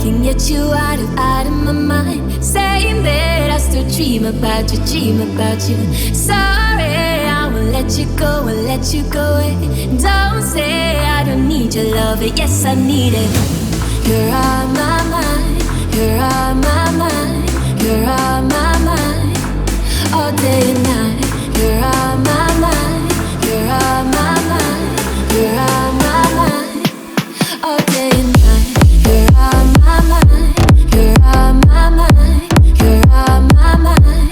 can get you out of my mind. Saying that I still dream about you. Sorry, I won't let you go, won't let you go away. Don't say I don't need your love, yes I need it. You're on my mind, you're on my mind, you're on my mind, all day and night. You're on my mind, you're on my mind, you're on my mind, all day and night. You're on my mind, you're on my mind, you're on my mind,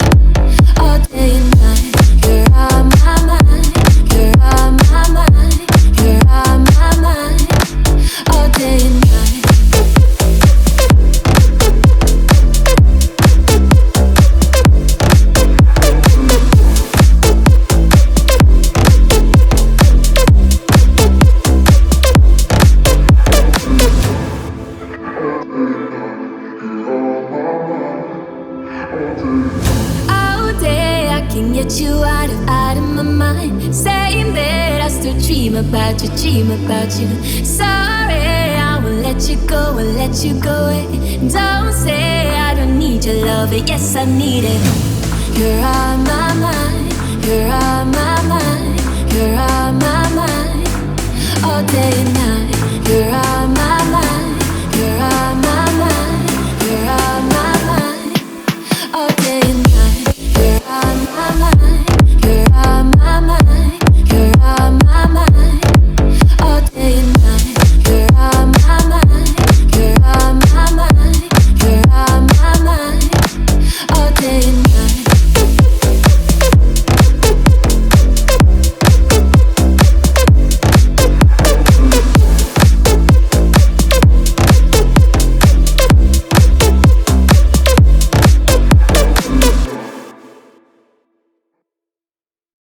all day and night. You're on my mind, you're on my mind, you're on my mind, all day and night. All day I can get you out of my mind. Saying that I still dream about you. Sorry, I won't let you go, won't let you go away. Don't say I don't need your love, yes I need it. You're on my mind, you're on my mind, you're on my mind, all day and night.